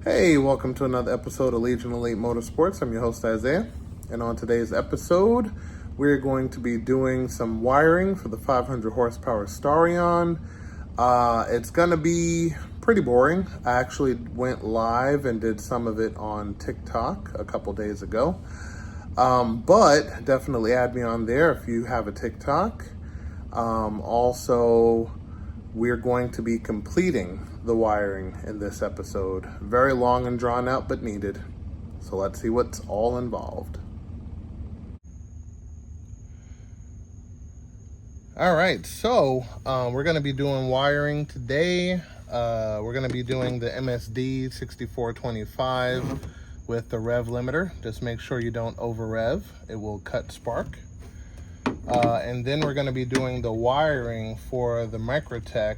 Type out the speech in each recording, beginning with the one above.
Hey, welcome to another episode of Legion Elite Motorsports. I'm your host Isaiah, and on today's episode, we're going to be doing some wiring for the 500 horsepower Starion. It's gonna be pretty boring. I actually went live and did some of it on TikTok a couple days ago, but definitely add me on there if you have a TikTok. Also, we're going to be completing the wiring in this episode. Very long and drawn out, but needed. So let's see what's all involved. All right, so we're gonna be doing wiring today. We're gonna be doing the MSD 6425 with the rev limiter. Just make sure you don't over rev, it will cut spark. And then we're gonna be doing the wiring for the Microtech.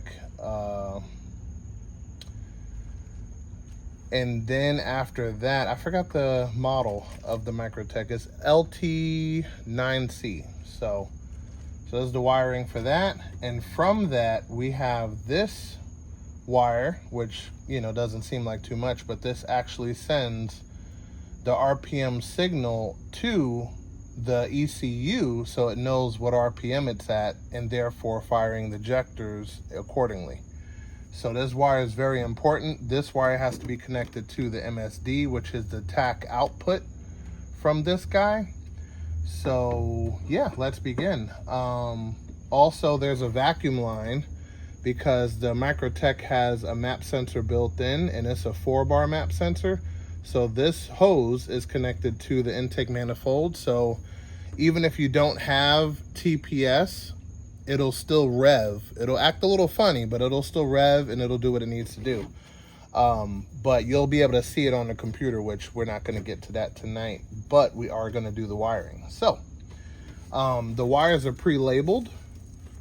And then after that, I forgot the model of the Microtech. It's LT9C. So this is the wiring for that. And from that, we have this wire, which, you know, doesn't seem like too much, but this actually sends the RPM signal to the ECU so it knows what RPM it's at, and therefore firing the ejectors accordingly. So this wire is very important. This wire has to be connected to the MSD, which is the TAC output from this guy. So yeah, let's begin. Also, there's a vacuum line because the Microtech has a map sensor built in, and it's a 4-bar map sensor. So this hose is connected to the intake manifold. So even if you don't have TPS, it'll still rev. It'll act a little funny, but it'll still rev and it'll do what it needs to do. But you'll be able to see it on the computer, which we're not going to get to that tonight, but we are going to do the wiring. So the wires are pre-labeled,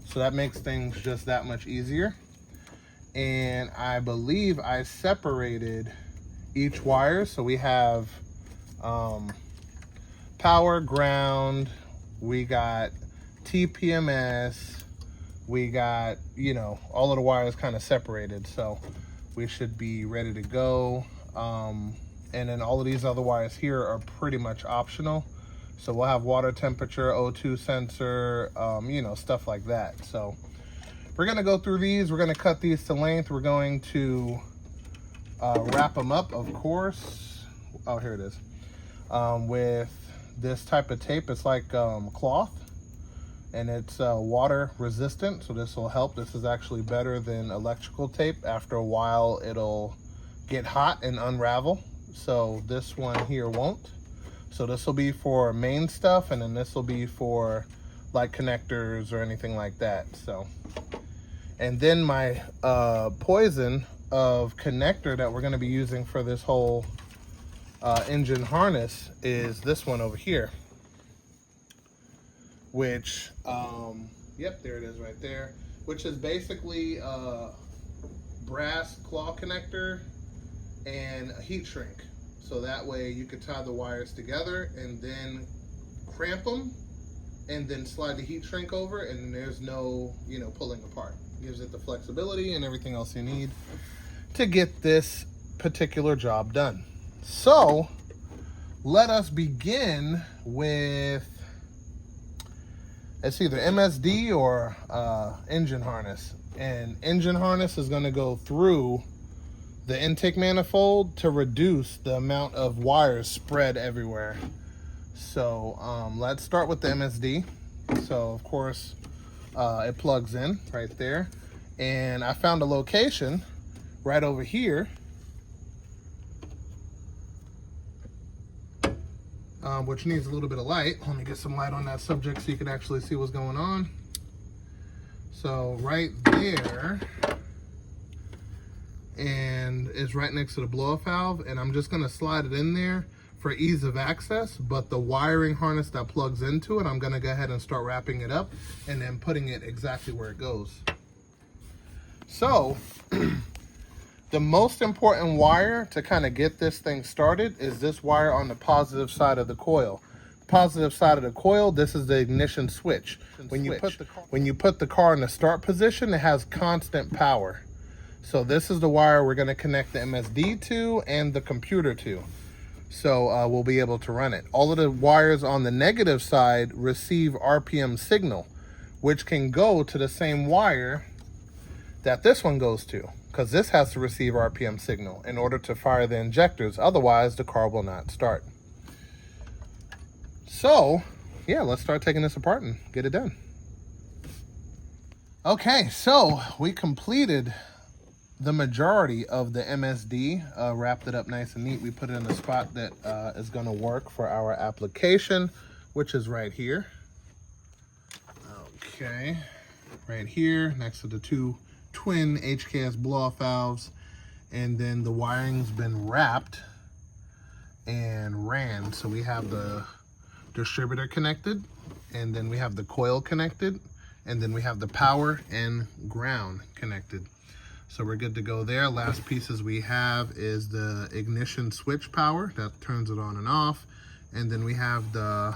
so that makes things just that much easier. And I believe I separated each wire. So we have power, ground, we got TPMS, we got, you know, all of the wires kind of separated, so we should be ready to go. And then all of these other wires here are pretty much optional. So we'll have water temperature, O2 sensor, you know, stuff like that. So we're gonna go through these. We're gonna cut these to length. We're going to wrap them up, of course. Oh, here it is. With this type of tape. It's like cloth, and it's water resistant, so this will help. This is actually better than electrical tape. After a while, it'll get hot and unravel. So this one here won't. So this will be for main stuff, and then this will be for like connectors or anything like that. So, and then my poison of connector that we're going to be using for this whole engine harness is this one over here, which yep, there it is right there, which is basically a brass claw connector and a heat shrink. So that way you could tie the wires together and then cramp them and then slide the heat shrink over, and there's no, you know, pulling apart. Gives it the flexibility and everything else you need to get this particular job done. So let us begin with, it's either MSD or engine harness. And engine harness is going to go through the intake manifold to reduce the amount of wires spread everywhere. So let's start with the MSD. So of course it plugs in right there, and I found a location right over here, which needs a little bit of light. Let me get some light on that subject so you can actually see what's going on. So right there, and it's right next to the blow-off valve, and I'm just gonna slide it in there for ease of access, but the wiring harness that plugs into it, I'm gonna go ahead and start wrapping it up and then putting it exactly where it goes. So the most important wire to kind of get this thing started is this wire on the positive side of the coil. Positive side of the coil, this is the ignition switch. When you put the car in the start position, it has constant power. So this is the wire we're going to connect the MSD to and the computer to. So we'll be able to run it. All of the wires on the negative side receive RPM signal, which can go to the same wire that this one goes to, because this has to receive RPM signal in order to fire the injectors. Otherwise, the car will not start. So yeah, let's start taking this apart and get it done. Okay, so we completed the majority of the MSD, wrapped it up nice and neat. We put it in a spot that is going to work for our application, which is right here. Okay, right here next to the two twin HKS blow-off valves. And then the wiring's been wrapped and ran. So we have the distributor connected, and then we have the coil connected, and then we have the power and ground connected. So we're good to go there. Last pieces we have is the ignition switch power that turns it on and off. And then we have the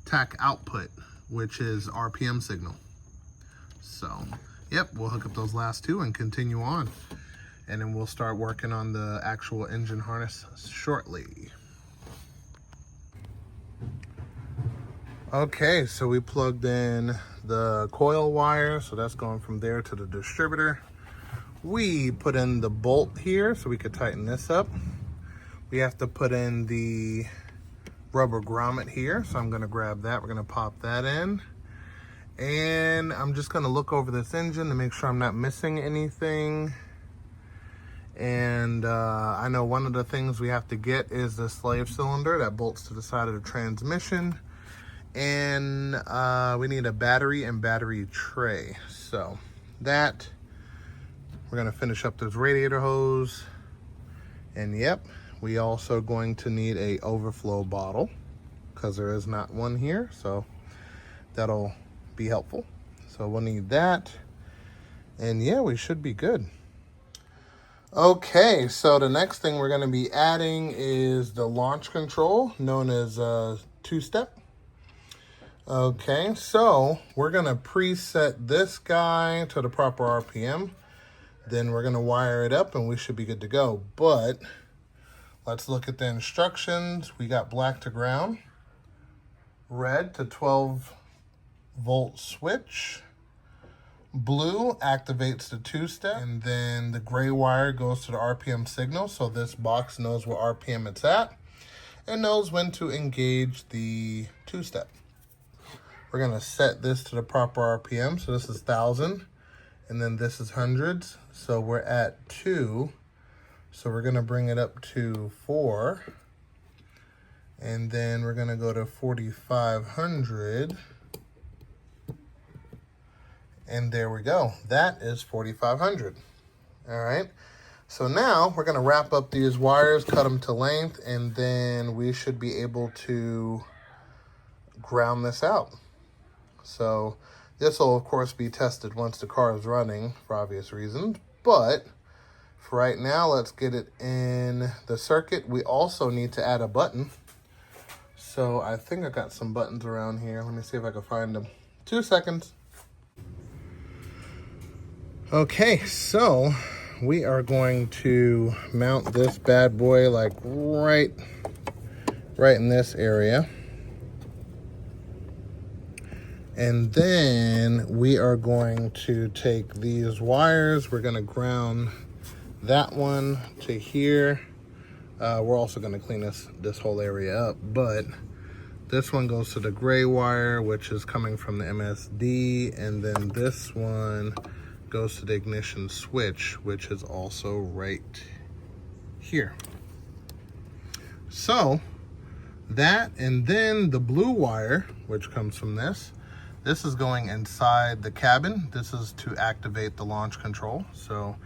tach output, which is RPM signal. So, yep, we'll hook up those last two and continue on. And then we'll start working on the actual engine harness shortly. Okay, so we plugged in the coil wire. So that's going from there to the distributor. We put in the bolt here so we could tighten this up. We have to put in the rubber grommet here. So I'm gonna grab that, we're gonna pop that in. And I'm just gonna look over this engine to make sure I'm not missing anything. And I know one of the things we have to get is the slave cylinder that bolts to the side of the transmission. And we need a battery and battery tray. So that, we're gonna finish up this radiator hose. And yep, we also going to need a overflow bottle because there is not one here. So that'll be helpful. So we'll need that. And yeah, we should be good. Okay, so the next thing we're gonna be adding is the launch control, known as two-step. Okay, so we're gonna preset this guy to the proper RPM. Then we're gonna wire it up and we should be good to go. But let's look at the instructions. We got black to ground, red to 12-volt switch, blue activates the two-step, and then the gray wire goes to the RPM signal. So this box knows what RPM it's at and knows when to engage the two-step. We're gonna set this to the proper RPM. So this is 1,000. And then this is hundreds, so we're at 2. So we're gonna bring it up to 4. And then we're gonna go to 4,500. And there we go, that is 4,500. All right, so now we're gonna wrap up these wires, cut them to length, and then we should be able to ground this out. So this will, of course, be tested once the car is running for obvious reasons. But for right now, let's get it in the circuit. We also need to add a button. So I think I got some buttons around here. Let me see if I can find them. 2 seconds. Okay, so we are going to mount this bad boy like right in this area. And then we are going to take these wires, we're gonna ground that one to here. We're also gonna clean this whole area up, but this one goes to the gray wire, which is coming from the MSD, and then this one goes to the ignition switch, which is also right here. So that, and then the blue wire, which comes from this is going inside the cabin. This is to activate the launch control. So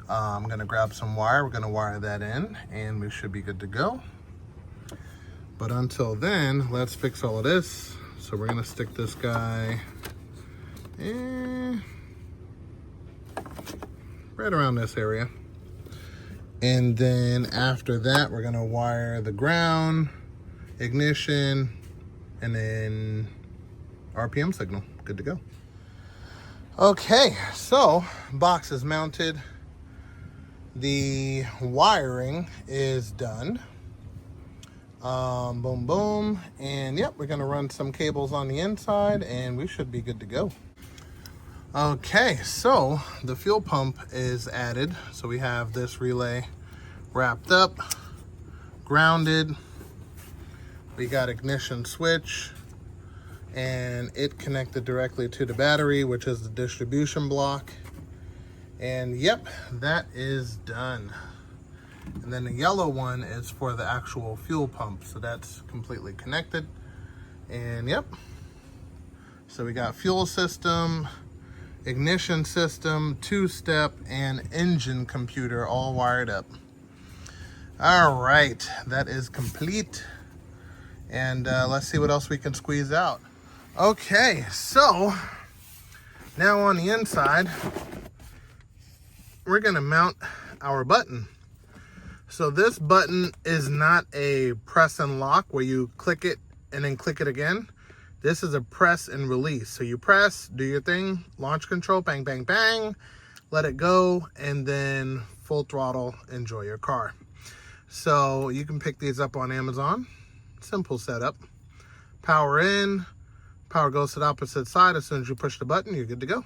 I'm gonna grab some wire, we're gonna wire that in, and we should be good to go. But until then, let's fix all of this. So we're gonna stick this guy right around this area. And then after that, we're gonna wire the ground, ignition, and then RPM signal, good to go. Okay, so box is mounted. The wiring is done. Boom, boom. And yep, we're gonna run some cables on the inside and we should be good to go. Okay, so the fuel pump is added. So we have this relay wrapped up, grounded. We got ignition switch and it connected directly to the battery, which is the distribution block. And yep, that is done. And then the yellow one is for the actual fuel pump. So that's completely connected. And yep. So we got fuel system, ignition system, two-step, and engine computer all wired up. All right, that is complete. And let's see what else we can squeeze out. Okay, so now on the inside, we're gonna mount our button. So this button is not a press and lock where you click it and then click it again. This is a press and release. So you press, do your thing, launch control, bang, bang, bang, let it go, and then full throttle, enjoy your car. So you can pick these up on Amazon. Simple setup. Power in, power goes to the opposite side. As soon as you push the button, you're good to go.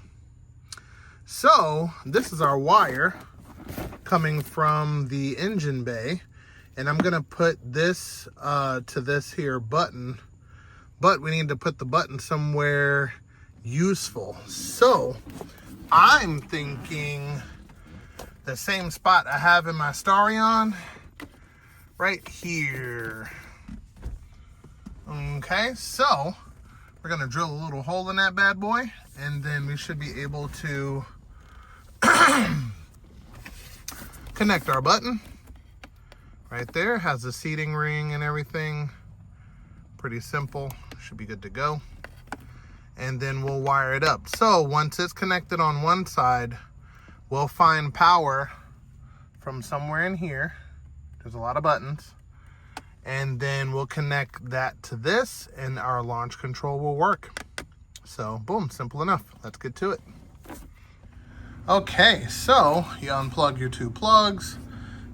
So this is our wire coming from the engine bay, and I'm gonna put this to this here button, but we need to put the button somewhere useful. So I'm thinking the same spot I have in my Starion, right here. Okay, so we're gonna drill a little hole in that bad boy, and then we should be able to connect our button. Right there, has the seating ring and everything. Pretty simple, should be good to go. And then we'll wire it up. So once it's connected on one side, we'll find power from somewhere in here. There's a lot of buttons. And then we'll connect that to this and our launch control will work. So boom, simple enough. Let's get to it. Okay, so you unplug your two plugs,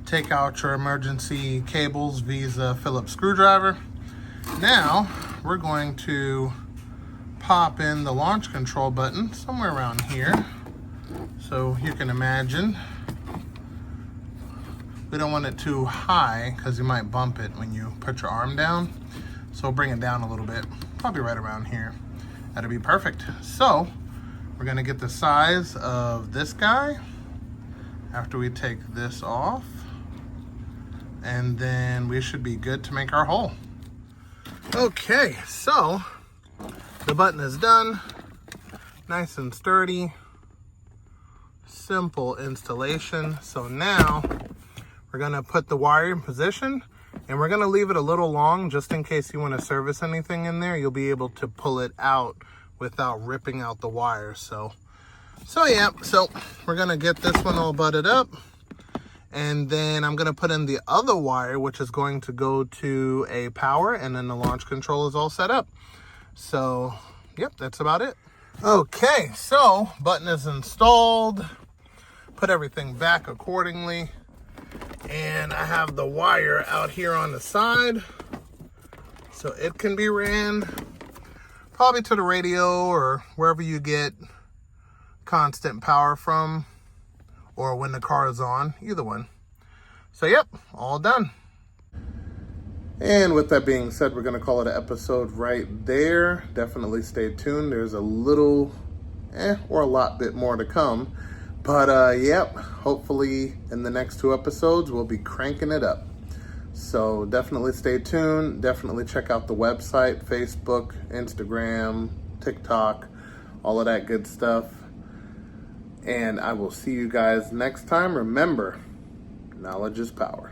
take out your emergency cables via Phillips screwdriver. Now we're going to pop in the launch control button somewhere around here. So you can imagine, we don't want it too high because you might bump it when you put your arm down. So bring it down a little bit, probably right around here. That'll be perfect. So we're gonna get the size of this guy after we take this off, and then we should be good to make our hole. Okay, so the button is done, nice and sturdy, simple installation. So now we're gonna put the wire in position, and we're gonna leave it a little long just in case you wanna service anything in there. You'll be able to pull it out without ripping out the wire. So yeah, so we're gonna get this one all butted up, and then I'm gonna put in the other wire, which is going to go to a power, and then the launch control is all set up. So yep, that's about it. Okay, so button is installed, put everything back accordingly, and I have the wire out here on the side, so it can be ran probably to the radio or wherever you get constant power from, or when the car is on, either one. So yep, all done. And with that being said, we're gonna call it an episode right there. Definitely stay tuned. There's a little, or a lot bit more to come. But yep, hopefully in the next 2 episodes, we'll be cranking it up. So definitely stay tuned. Definitely check out the website, Facebook, Instagram, TikTok, all of that good stuff. And I will see you guys next time. Remember, knowledge is power.